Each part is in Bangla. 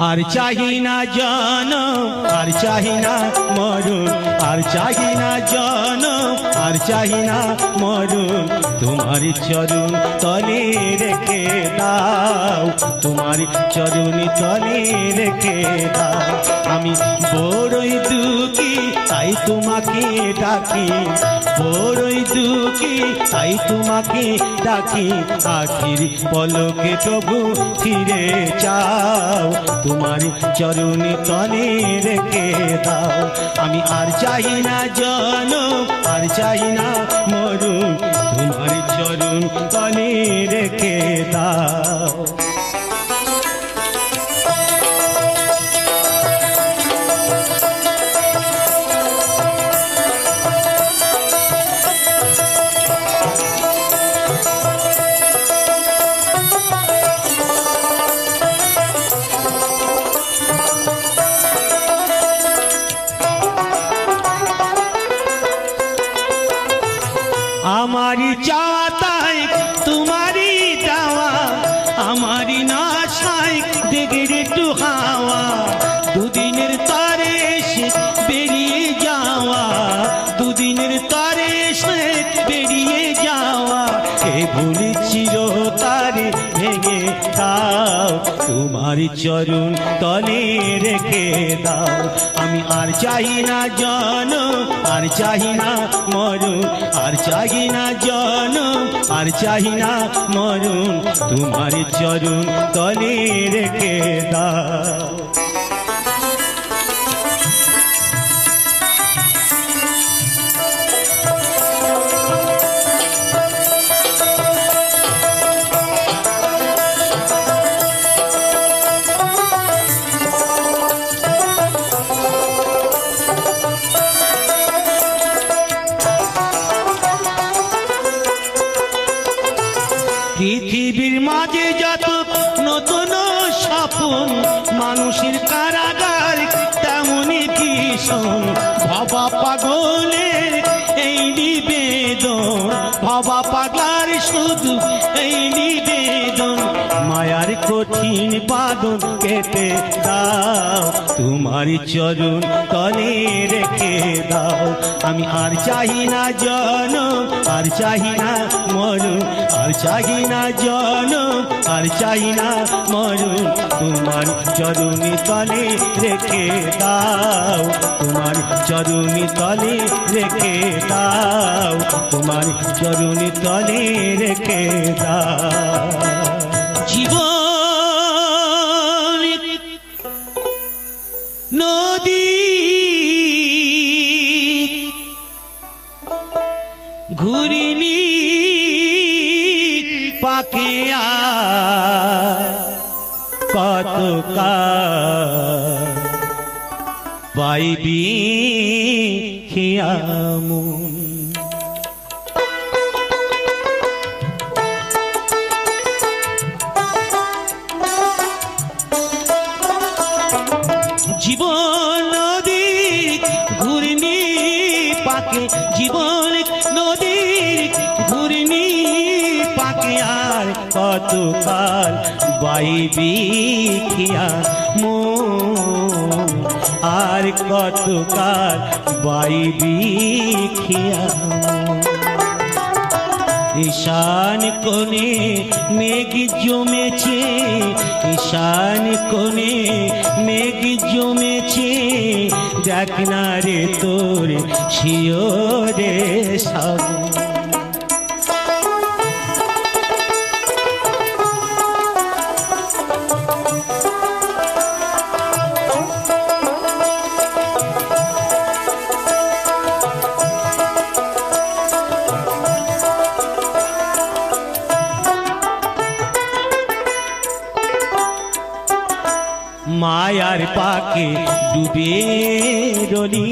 আর চাহি না জনম আর চাহি না মরণ আর চাহি না জনম আর চাহি না মরণ তোমার চরণ তলে রেখে দাও তোমার চরণ তলে রেখে দাও আমি বড়ই দুঃখী তাই তোমাকে ডাকি বড়ই দুঃখী তাই তোমাকে ডাকি আখির পলকে তবু ফিরে যাও তোমার চরণ তলে রেখে দাও আমি আর চাই না জনম আর চাই না মরণ তোমার চরণ তলে রেখে দাও আমারি চাওয়া তাই তোমারই দেওয়া আমারি নাশায় দেখে একটু হাওয়া দুদিনের তারে এসে বেরিয়ে যাওয়া দুদিনের তারে এসে বেরিয়ে যাওয়া এ ভুলি চিরতারে ভেঙে দাও তোমার চরণ তলে রেখে দাও আমি আর চাই না জনম আর চাই না মরণ আর চাই না জনম আর চাই না মরণ তোমার চরণ তলে রেখে দাও পৃথিবীর মাঝে যত নতুন স্বপ্ন মানুষের কারাগার তেমনই ভীষণ ভাবা পাগলের এই নিবেদন ভাবা পাগলার শুধু এই নিবেদন মায়ার কঠিন বাঁধন কেটে দাও তোমার চরণ তলে রেখে দাও আমি আর চাহি না জনম আর চাহি না মরণ আর চাহি না জনম আর চাহি না মরণ তোমার চরণ তলে রেখে দাও তোমার চরণ তলে রেখে দাও তোমার চরণ তলে রেখে দাও জীবন নদী ঘুরিনি পাকে কত পাইবি খিয়ামুন জীবন নদী ঘুরনি পাকে জীবন নদী ঘুরনি পাকে আর কতকাল বাইবি খিয়া মন আর কতকাল বাইবি খিয়া ঈশান কোণে মেঘ জমেছে ঈশান কোণে মেঘ জমেছে দেখ না রে তোর শিওরে সব মায়ার পাকে ডুবে রলি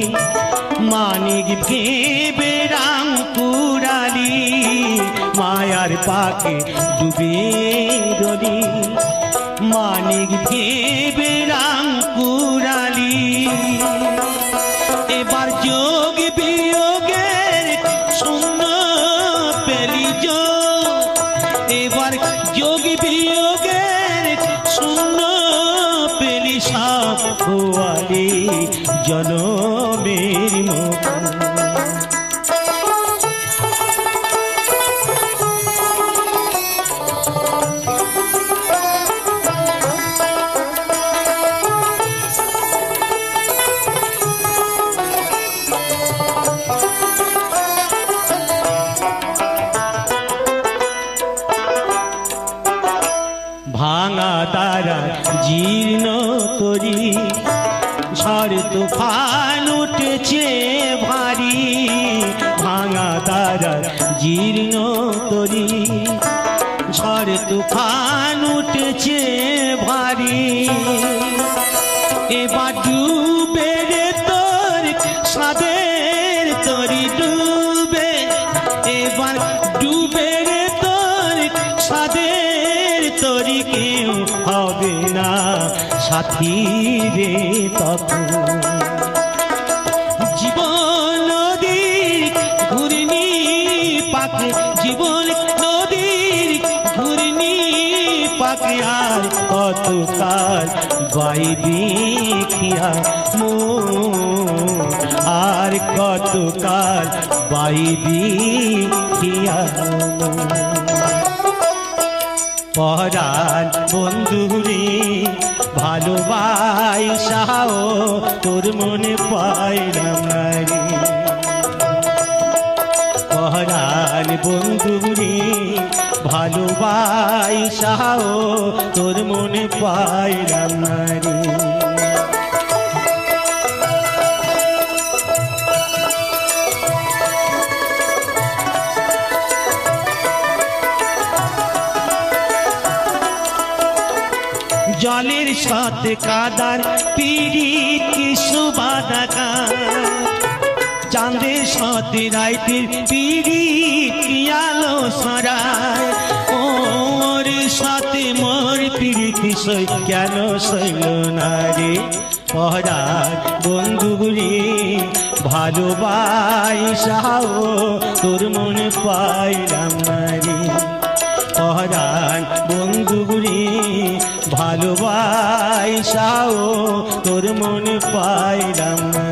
মানিক ভেবে রাম কুড়ালি মায়ার পাকে ডুবে রলি মানিক ভেবে রাম কুড়ালি এবার যোগ বিয়োগের শূন্য পেলি এবার যোগ বিয়োগের শূন্য পেলি সব গোয়ালে জনমের মতো। ভাঙা দ্বারা জীর্ণ তরি ঝড় তুফান উঠেছে ভারী। ভাঙা দ্বারা জীর্ণ তরি ঝড় তুফান উঠেছে ভারী। এবার ডুবে রে তোর সাদের তরি ডুবে, এবার ডুবে রে তোর সাদের তরি কেউ হবে না সাথী রে তখন। জীবন নদীর ঘূর্ণি পাকে, জীবন নদীর ঘূর্ণি পাকে আর কতকাল বাইবি খিয়া মন, আর কতকাল বাইবি খিয়া মন। পরাণ বন্ধুরে ভালোবাসাও তোর মনে পাইলাম না রে। পরাণ বন্ধুরে ভালোবাসাও তোর মনে পাইলাম না রে। জলের সাথে কাদার পিরিত কি সুবাদাকা, চাঁদের সাথে রাইতের পিরিত কি আলো সরায়। ওর সাথে মোর পিরিত সই কেন সইল না রে। পরাণ বন্ধুরে ভালোবাসাও তোর মনে পাইলাম না রে। পরাণ বন্ধুরে ভালোবাসাও তোর মনে পাইলাম না।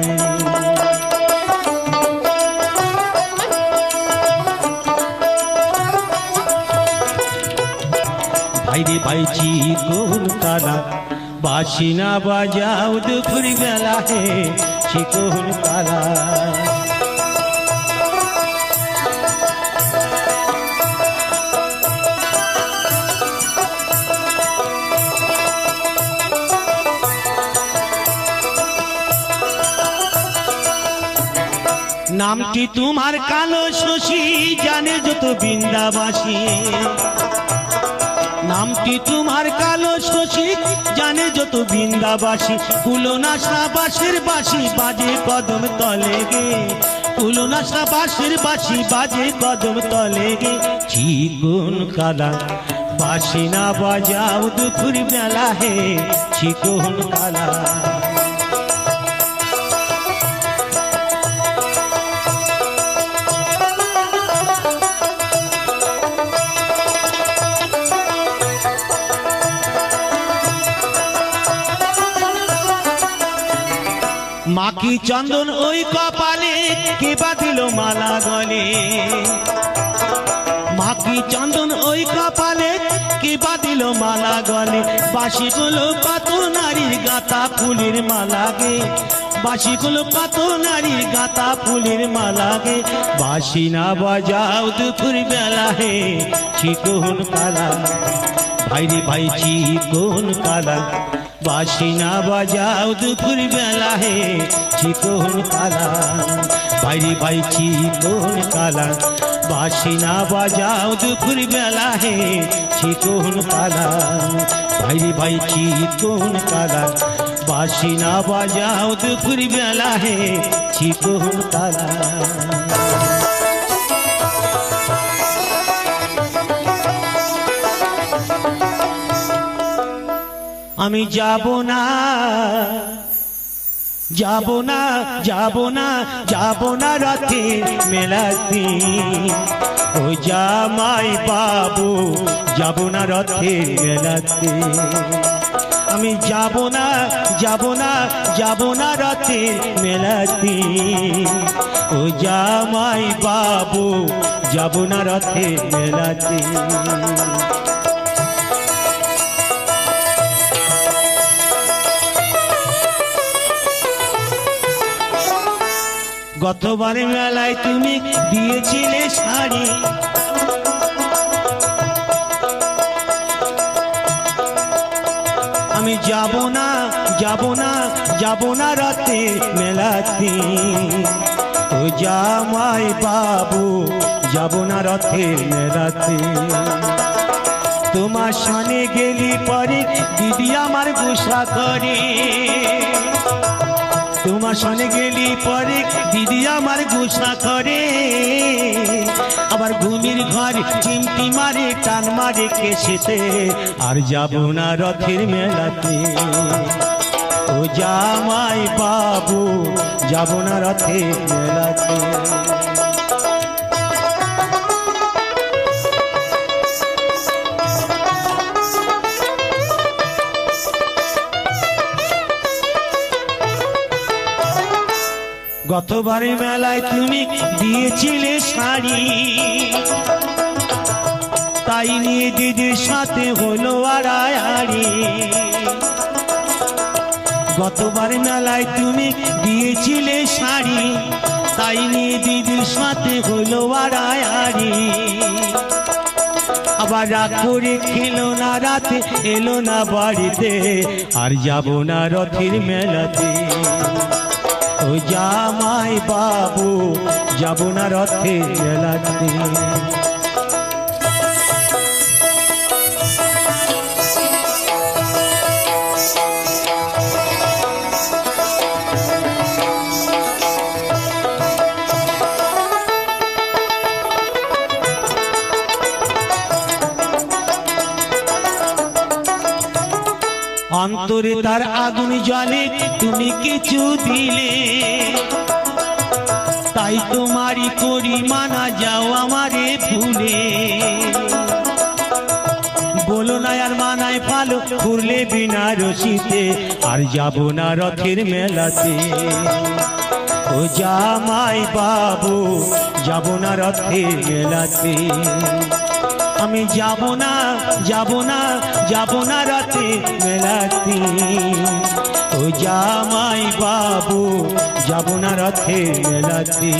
ভাইরে ভাইছি কোন কালা বাসি না বাজাও দুপুর বেলা হে চিকন কালা। নামটি তোমার কালো শশী জানে যত বৃন্দাবাসী। নামটি তোমার কালো শশী জানে যত বৃন্দাবাসী। কুলনাশা বাঁশের বাঁশি বাজে কদম তলে গে, কুলনাশা বাঁশের বাঁশি বাজে কদম তলে গে। চিকন কালা বাঁশি না বাজাও দুপুর বেলা হে চিকন কালা। মাকি চন্দন ওই কপালে কে বাঁধিল মালা গলে। মাকি চন্দন ওই কপালে কে বাঁধিল মালা গলে। বাঁশিগুলো কত নারীর গাঁথা ফুলের মালা গে, বাঁশিগুলো কত নারীর গাঁথা ফুলের মালা গে। বাঁশি না বাজাও দুপুর বেলা হে চিকন কালা। ভাইরে ভাই চিকন কালা বাঁশি না বাজাও দুপুর বেলা হে চিকন কালা। ভাইরে ভাই চিকন কালা বাঁশি না বাজাও দুপুর বেলা হে চিকন কালা। ভাইরে ভাই চিকন কালা বাঁশি না বাজাও দুপুর বেলা হে চিকন কালা। আমি যাব না যাব না যাব না যাব না রাতে মেলাতে। ও জামাই বাবু যাব না রথের মেলাতে। আমি যাব না যাব না যাব না রাতের মেলাতে ও জামাই বাবু যাব না রাতের মেলাতে গতবার মেলায় তুমি দিয়েছিলে শাড়ি আমি যাব না যাব না যাব না রাতে মেলাতে ও জামাই বাবু যাব না রথের মেলাতে তোমার সনে গেলি পরে দিদি আমার গুসা করে তোমার সনে গেলি পরে দিদি আমার গুসা করে আবার ঘুমির ঘর চিমটি মারে টান মারে কেসেতে আর যাব না রথের মেলাতে ও জামাই বাবু যাব না রথের মেলাতে গতবার মেলায় তুমি দিয়েছিলে শাড়ি তাই নিয়ে দিদির সাথে হলো আড়াআড়ি গতবার মেলায় তুমি দিয়েছিলে শাড়ি তাই নিয়ে দিদির সাথে হলো আড়াআড়ি আবার রাত করে খেলো না রাতে এলো না বাড়িতে আর যাব না রথের মেলাতে ও জামাই বাবু যাব না রথের মেলাতে অন্তরে তার আগুন জ্বলে তুমি কিছু দিলে তাই তোমারই করি মানা যাও আমারে ভুলে বলো না আর মানায় ভালো ঘুরলে বিনা রশিতে আর যাব না রথের মেলাতে ও জামাই বাবু যাব না রথের মেলাতে আমি যাব না যাব না যাব না রাতে মেলাতে ও জামাই বাবু যাব না রাতে মেলাতে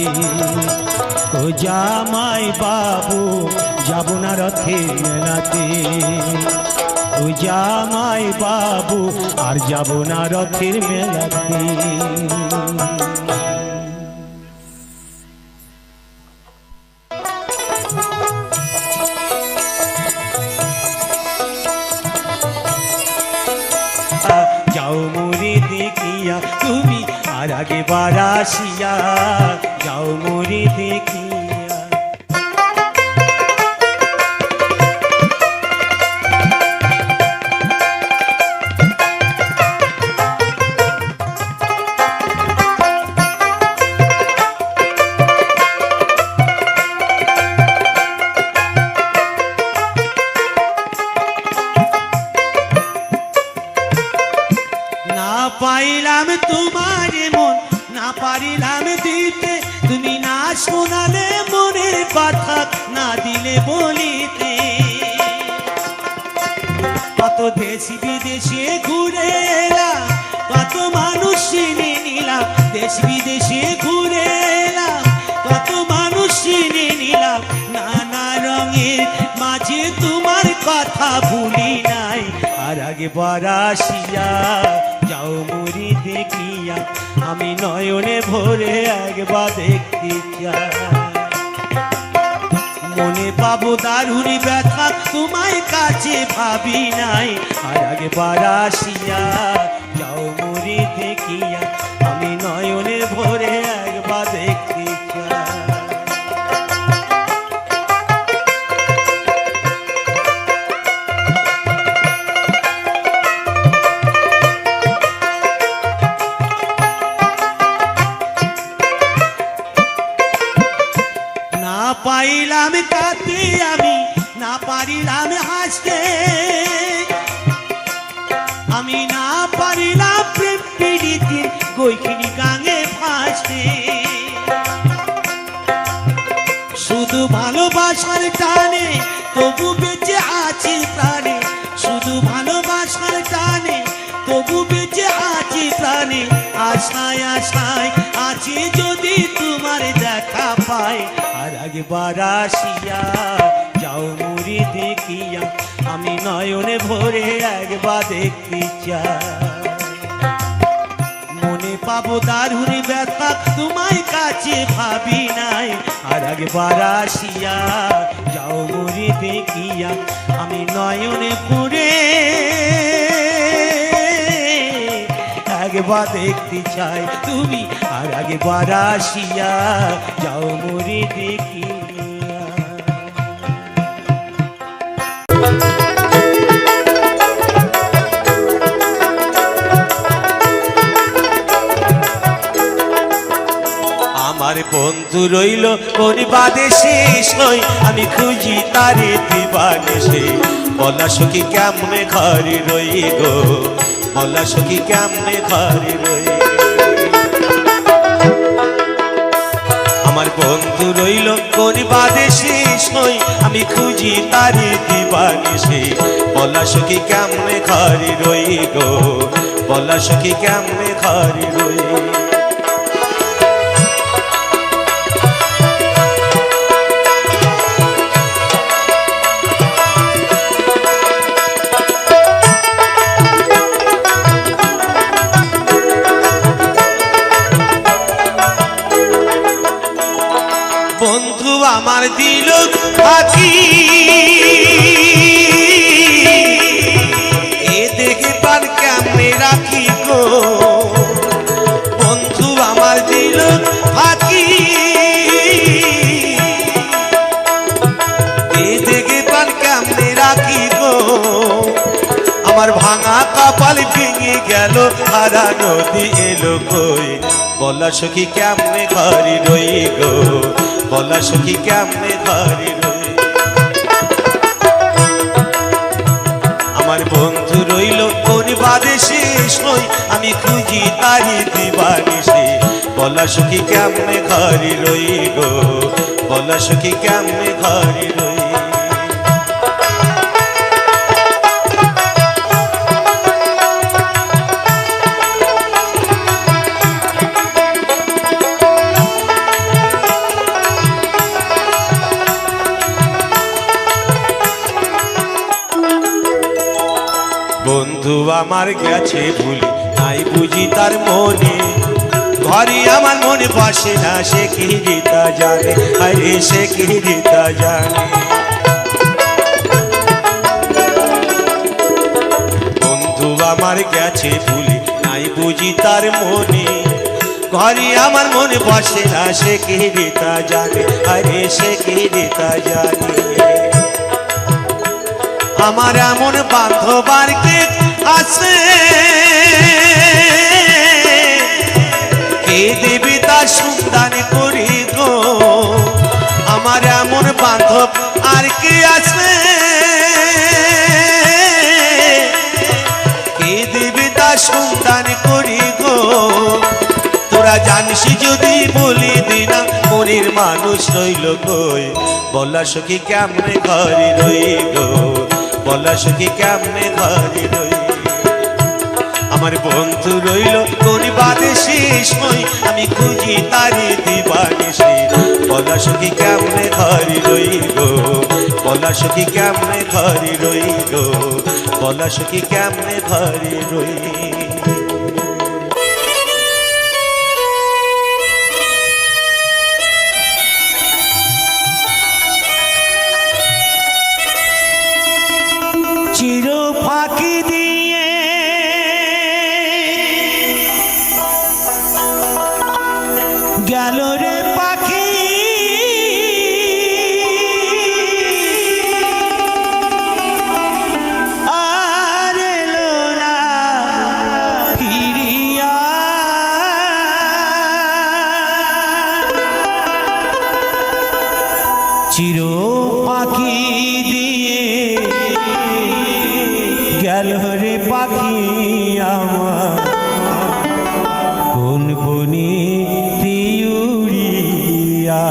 ও জামাই বাবু যাব না রাতে মেলাতে ও জামাই বাবু আর যাব না রথের মেলাতে যাও মোরে দেখিয়া তুমি আর আগে বারাসিয়া যাও মোরে দেখিয়া পাইলাম তোমার মন না পারিলাম দিতে তুমি না শোনালে মনের কথা না দিলে বলিতে কত দেশ বিদেশে ঘুরে এলাম কত মানুষ চিনে নিলাম দেশ বিদেশে ঘুরে এলাম কত মানুষ চিনে নিলাম নানা রঙের মাঝে তোমার কথা ভুলি নাই আর আগে বারাসিয়া যাও মোরে দেখিয়া আমি নয়নে ভরে একবার দেখতে চাই মনে পাবো দারুণ ব্যথা তোমায় কাছে ভাবি নাই আর আগে বারাসিয়া যাও মোরে দেখিয়া আমি নয়নে ভরে একবার দেখতে চাই পাইলাম তাতে আমি না পারিলাম হাসতে আমি ভালোবাসার টানে তবু বেঁচে আছি প্রাণে, শুধু ভালোবাসার টানে তবু বেঁচে আছি প্রাণে। আশায় আশায় আছি যদি তোমার দেখা পাই, আর একবার আসিয়া যাও মুড়ি দেখিয়া, আমি নয়নে ভরে একবার দেখতে চাই। মনে পাবো দারুণ ব্যথা তোমায় কাছে ভাবি নাই, আর একবার আসিয়া যাও মুড়ি দেখিয়া, আমি নয়নে ভরে একবার দেখতে চাই তুমি, আর একবার আসিয়া যাও মুড়ি দেখিয়া। আমার বন্ধু রইল কোন বাদে শেষ নই, আমি খুঁজি তারে দিবানিশে। বলা সখী কেমনে ঘরে রই গো, বলা সখী কেমনে ঘরে রই। আমার বন্ধু রইল কোন বাদে শেষ নই, আমি খুঁজি তারে দিবানিশে। বলা সখী কেমনে ঘরে রই গো, বলা সখী কেমনে ঘরে রই। বন্ধু আমার দিল ফাঁকি, এ দেখে পার কেমনে রাখি গো। বন্ধু আমার দিল ফাঁকি, এ দেখে পার কেমনে রাখি গো। আমার ভাঙা কপাল ভেঙে গেল, হারা নদী এলো কই। বলা সখী কেমনে ঘরে রই গো, বলা সখী কেমনে ঘরে রই। আমার বন্ধু রইল কোন বাদে শেষ নই, আমি খুঁজি তারি দিবানিশে। বলা সখী কেমনে ঘরে রই গো, বলা সখী কেমনে ঘরে রই। বন্ধু আমার গেছে ভুলি, নাই বুঝি তার মনে। ঘরে আমার মনে বসে না, সে কি তা জানে, আরে সে কি তা জানে। বন্ধু আমার গেছে ভুলি, নাই বুঝি তার মনে। ঘরে আমার মনে বসে না, সে কি তা জানে, আরে সে কি তা জানে। আমার এমন বান্ধব আর কে আছে, কে দেবে তার সন্ধান করি গো। আমার এমন বান্ধব আর কে আছে, কে দেবে তার সন্ধান করি গো। তোরা জানিস যদি বলি দিনা, মনের মানুষ রইল কই। বলা সখী কেমনে ঘরে রই গো, বলা সখী কেমনে ঘরে রই। আমার বন্ধু রইল কোন বাদে শেষ নই, আমি খুঁজি তারে দিবানিশে। বলা সখী কেমনে ঘরে রই গো, বলা সখী কেমনে ঘরে রই গো, বলা সখী কেমনে ঘরে রই। চির ফাঁকি দিয়ে গেল রে পাখি, আর এলো না ফিরিয়া। চির পাখি দিয়ে গেল রে পাখি আমার, কোন বনে উড়িয়া।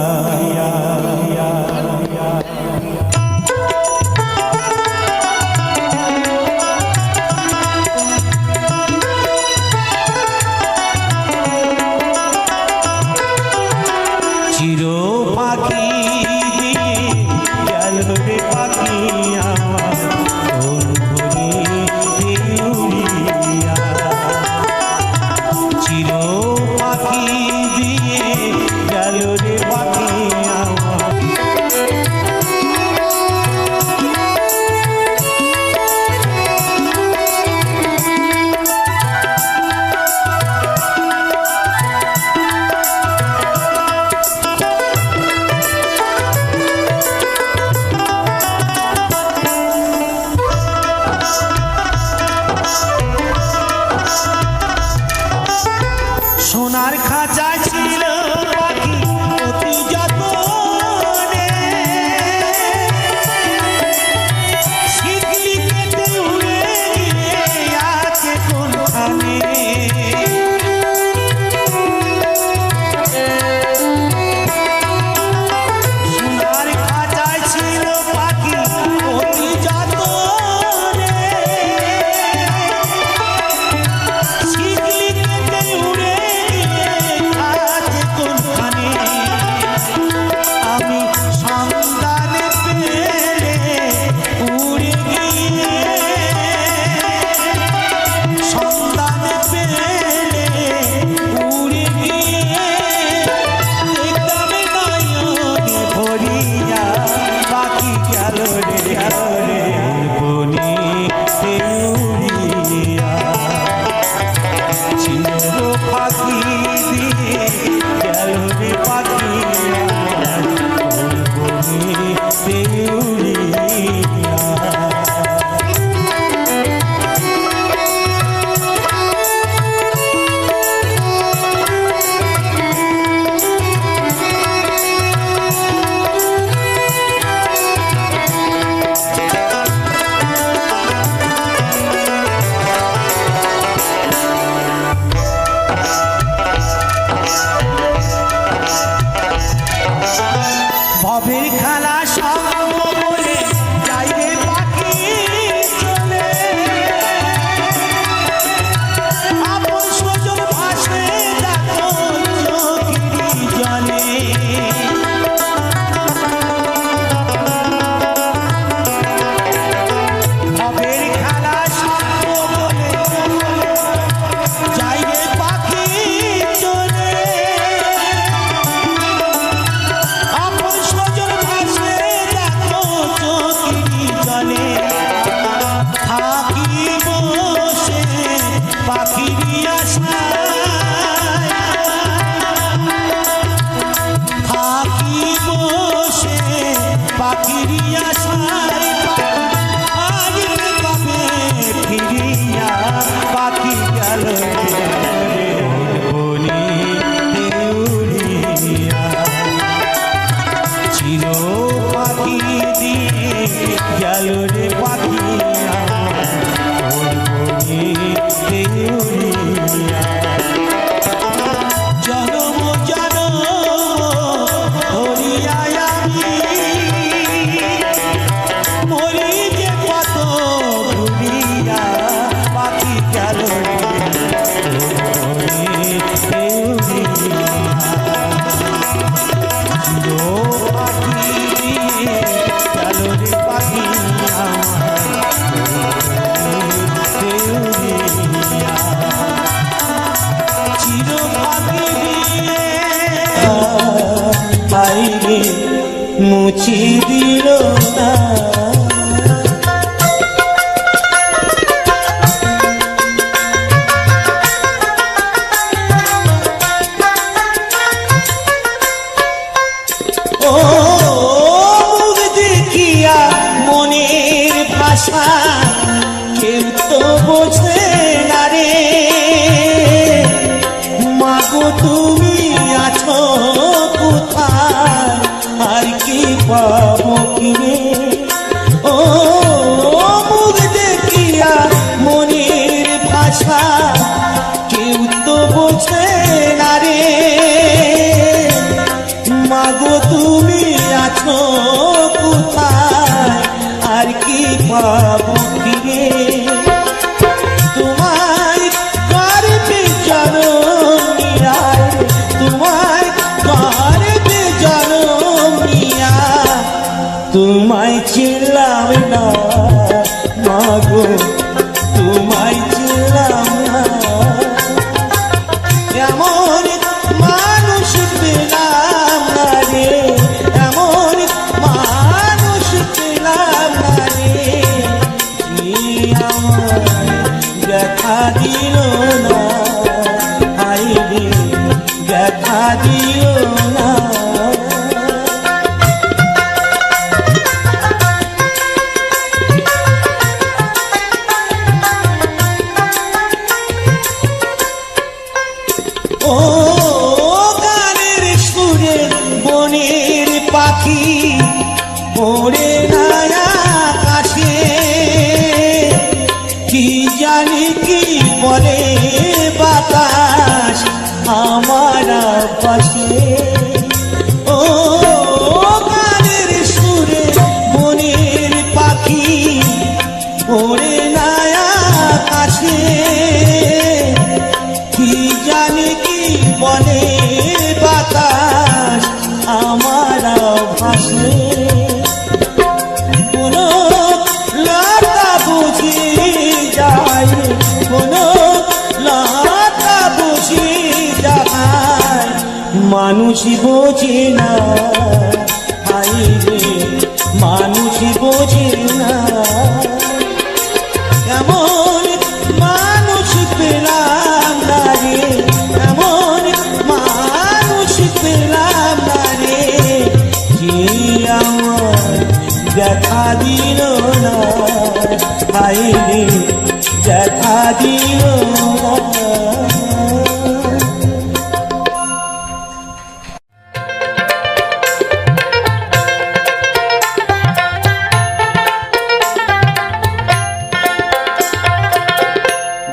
ভবের খেলা সারবো বলে যাইবে পাখি চলে আপন স্বজন ভাসে দেখো চোখেরই জলে থাকি বসে পাখিরই আশায় থাকি বসে পাখিরই আশায় আসবে কবে ফিরিয়া পাখি গেল বনি উড়িয়া চির পাখি দিয়ে গেল রে পাখি জনম জনম হরিয়ায় আমি মরি যে কত ভুলিয়া পাখি গেল পাখি গেল রে পাখি মুছি দিল না ও মুখ দেখিয়া মনের ভাষা কেউ তো বোঝে না রে মাগো তুমি আছো কোথায় আর কি পাবো কিনে ও মুখ দেখিয়া মনের ভাষা কেউ তো বোঝে না রে মাগো তুমি আছো কোথায় আর কি পাবো কিনে তোমায় করবে জনমিয়া তোমায় করবে জনমিয়া তোমায় ছিলাম না মাগো তোমায় ছিলাম না এমন মানুষ পেলাম না রে এমন মানুষ পেলাম না রে আমার দেখা দিল না আইরে দেখা দিল না ও গানের সুরে বনের পাখি ওরে না আকাশে কি জানি কি বলে বাতাস আমার পাশে ও গানের সুরে বনের পাখি ওরে না আকাশে কি জানি কি বলে বাতাস আমার ভাসে কোনো লতা বুঝি যায় কোনো লতা বুঝি যায় মানুষ বোঝে না হাই রে মানুষ বোঝে না এমন মানুষ পেলাম না রে এমন মানুষ পেলাম না রে যে আমার দেখা দিল না হাই রে দেখা দিল না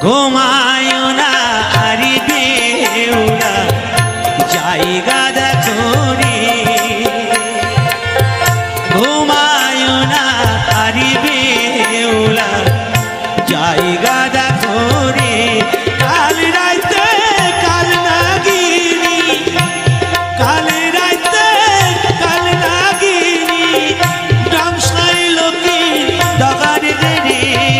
ঘুমায় না আরি বেউলা জায়গা দেখো রে ঘুমায় না আরি বেউলা জায়গা দেখো রে কাল রাইতে কাল নাগিনি কাল রাইতে কাল নাগিনি ডামসাই লোকে ডগার রে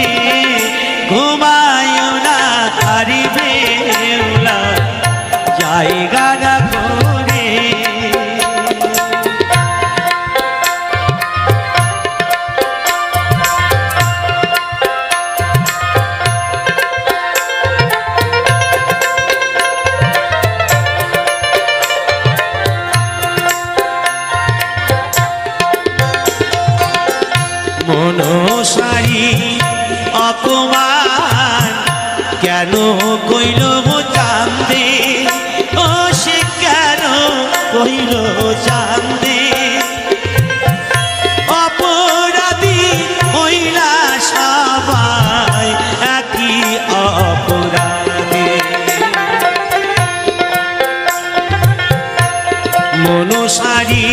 অপমান কেন কইল চাঁদে ও সে কেন কইল চাঁদে অপরাধী হইলা সবাই একই অপরাধী মনসারি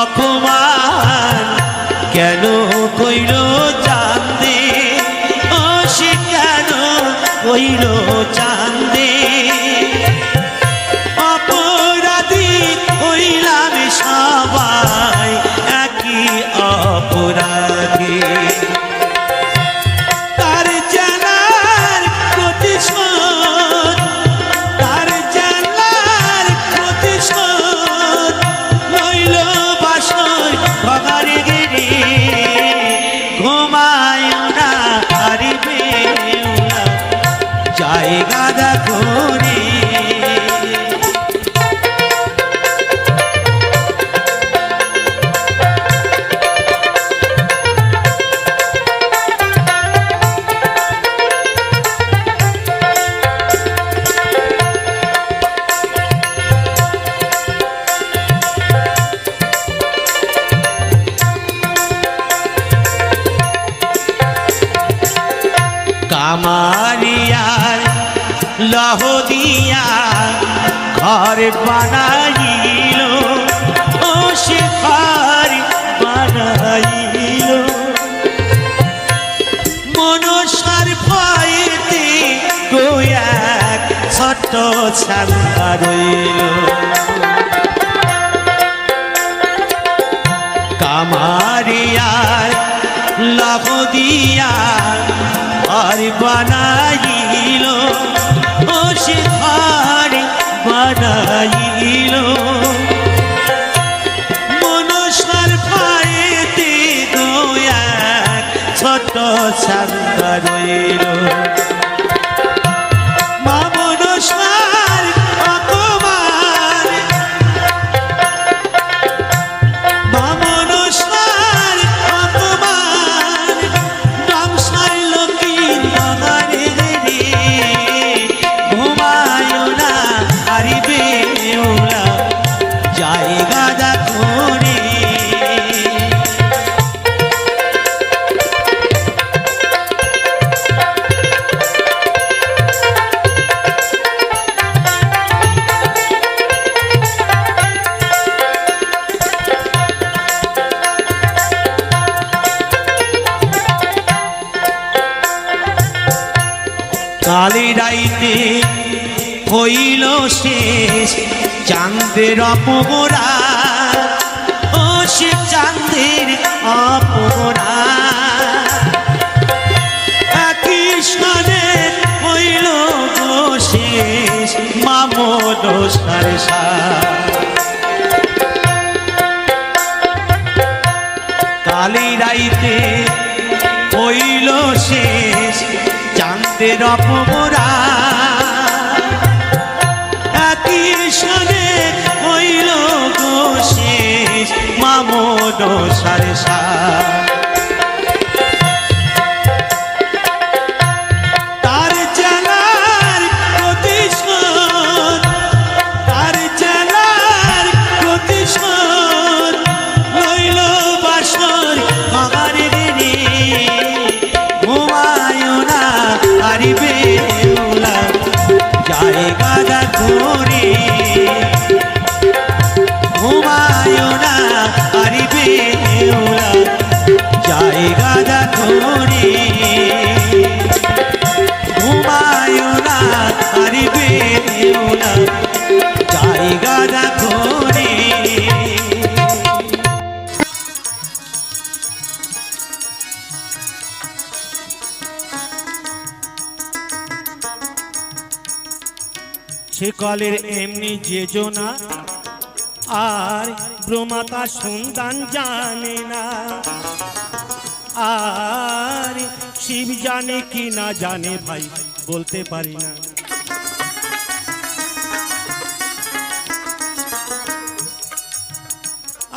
অপমান কেন কইল চাঁদে ও সে কেন কইল চাঁদে অপরাধী হইলাম সবাই একই অপরাধী তার জানার প্রতিশোধ তার জানার প্রতিশোধ লইল বাসর ভগার গিরি ঘুমায় না হারিবে জায়গা দেখো রে কামারিয়ার লহ দিয়া ঘর বানাইল ও সে ঘর বানাইল মনসার ভয়েতে গোয়াক ছোট ছান্দা রইল কামারিয়ার লহ দিয়া ঘর বানাইল ও সে ঘর বানাইল মনসার ভয়েতে গোয়াক ছোট ছান্দা রইল মা মনসার অপমান মা মনসার অপমান সংসার লোকে নগরে রে ঘুমায় না হারিবে ওরা জায়গা দেখো রে কালি রাইতে হইল শেষ চাঁদের অপরাধ ও সে চাঁদের অপরাধ কৃষ্ণে হইল গো শেষ মামদ সারসা কালি রাইতে হইল শেষ চাঁদের অপরাধ কৃষ্ণে হইল গো শেষ মামদ সারসা তার জানার প্রতিশোধ তার জানার প্রতিশোধ লইল বাসর ভগার রে ঘুমায় না হারিবে ওলা জায়গা দেখো রে ঘুমায় না হারিবে ওলা জায়গা দেখো রে ঘুমায় না হারিবে ওলা জায়গা দেখো রে সেকালের এমনি যোজনা আর ব্রহ্মাতা সন্তান জানে না আর শিব জানে কি না জানে ভাই বলতে পারি না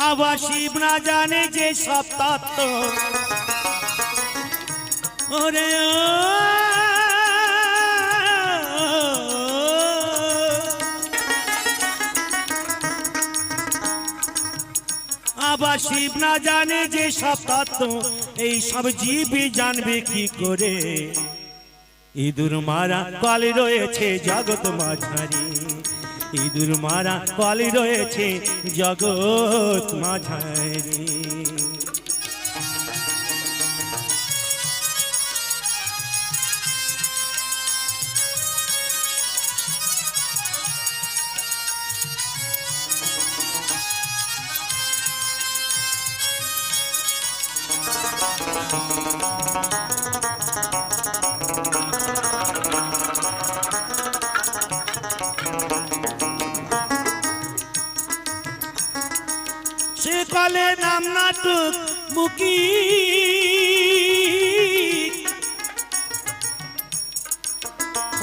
আবার শিব না জানে যে সব তত্ত্ব ওরে ও আবার শিব না জানে যে সব তত্ত্ব, এই সব জীবই জানবে কি করে? ইঁদুর মারা কলি রয়েছে জগৎ মাঝারি, ইঁদুর মারা কলি রয়েছে জগৎ মাঝারি। সে কলে নাম নাটক মুকি,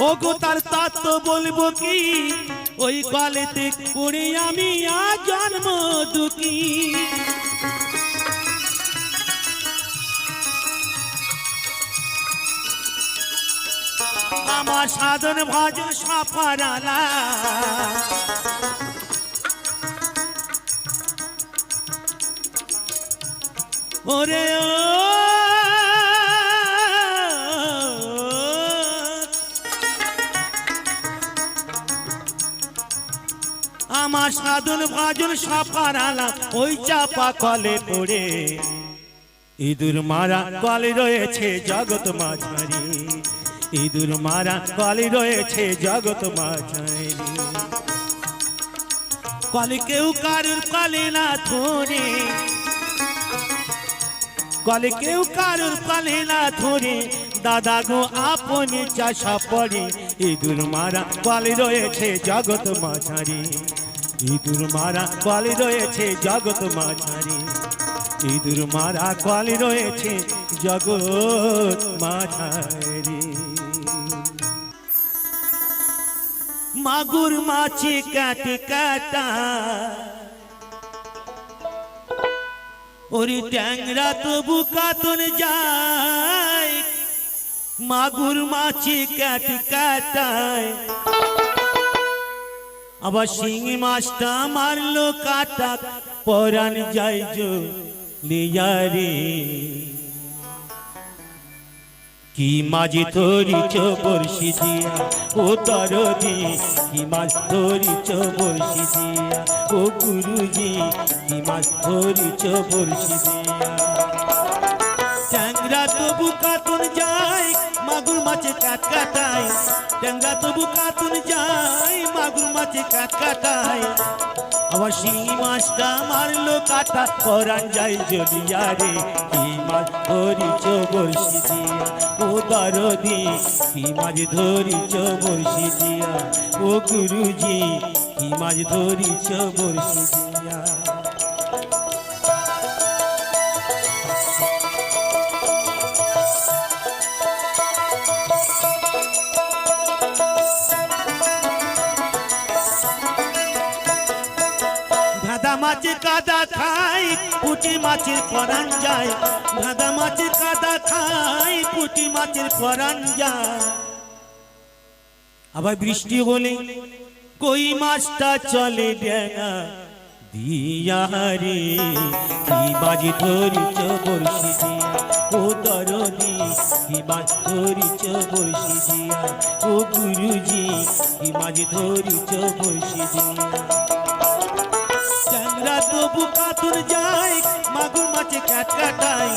ওগো তার তত্ত্ব বলবো কি? ওই কলেতে পড়ে আমি আজ জন্ম দুঃখী। আমার সাধন ভজন সফরালা, ওরে ও আমার সাধন ভজন সফরালা, ওই চাপা কলে পড়ে ইঁদুর মারা কলে রয়েছে জগৎ মাঝারি, ইঁদুর মারা কলে রয়েছে জগৎ মাঝারি। কলে কেউ কারুর কলে না ধরে, কলে কেউ কারুর কলে না ধরে, দাদা গো আপনি চাষা পড়ে, ইঁদুর মারা কলে রয়েছে জগৎ মাঝারি, ইঁদুর মারা কলে রয়েছে জগৎ মাঝারি, ইঁদুর মারা কলে রয়েছে জগৎ মাঝারি। মাগুর মাছে কাটে কাটা, ওরে ট্যাংরা তবু কাতন যায়, মাগুর মাছে কাটে কাটায়, আবার শিঙি মাছটা মারলো কাটা, পরাণ যায় লিয়ারে। কি মাঝে ধরিছ বর্ষি দিয়া ও দরদি, কি মাছ ধরিছ বর্ষি দিয়া ও গুরুজি, কি মাছ ধরিছ বর্ষি দিয়া। ট্যাংরা তবু কাতন যায়, মাগুর মাছে কাট কাটায়, ট্যাংরা তবু কাতন যায়, মাগুর মাছে কাট কাটায়, আবার শিঙি মাছটা মারলো কাটা, পরাণ যায় জ্বলিয়া রে। কি মাছ ধরিছ বর্ষি দিয়া ও দরদি, কি মাছ ধরিছ বর্ষি দিয়া ও গুরুজি, কি মাছ ধরিছ বর্ষি দিয়া। মাছে কাদা খাই, পুঁটি মাছের পরাণ যায়, ধাঁধা মাছের কাদা খাই, পুঁটি মাছের পরাণ যায়। আবার বৃষ্টি হলে কই মাছটা চলে ডেঙা দিয়া রে। কি মাছ ধরিছ বর্ষি দিয়া ও দরদি, কি মাছ ধরিছ বর্ষি দিয়া ও গুরুজি, কি মাছ ধরিছ বর্ষি দিয়া। ট্যাংরা তবু কাতর যায়, মাগুর মাছে কাট কাটায়,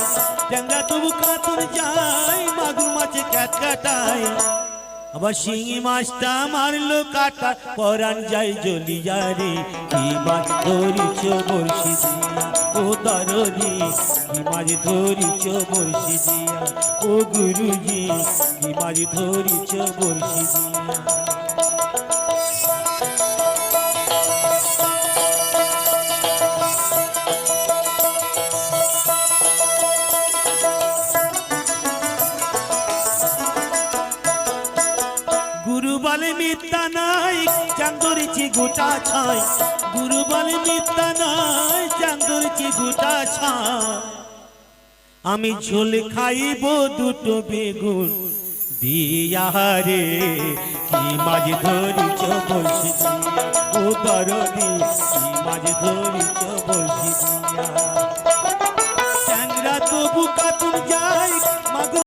ট্যাংরা তবু কাতর যায়, মাগুর মাছে কাট কাটায়, আবার শিঙি মাছটা মারলো কাটা, পরাণ যায় জ্বলিয়া রে। কি মাছ ধরিছ বর্ষি দিয়া ও দরদি, কি মাছ ধরিছ বর্ষি দিয়া ও গুরুজি, কি মাছ ধরিছ বর্ষি দিয়া। গুরু বলে মিথ্যা নাই, চাঁদ ধরেছি গোটা ছয়, গুরু বলে মিথ্যা নাই, চাঁদ ধরেছি গোটা ছয়, আমি ঝোল খাইব দুটো বেগুন দিয়া রে, কি মাছ ধরিছ বলছি ও দরদি, কি মাছ ধরিছ বলছি দিয়া। ট্যাংরা তবু কাতুর যায়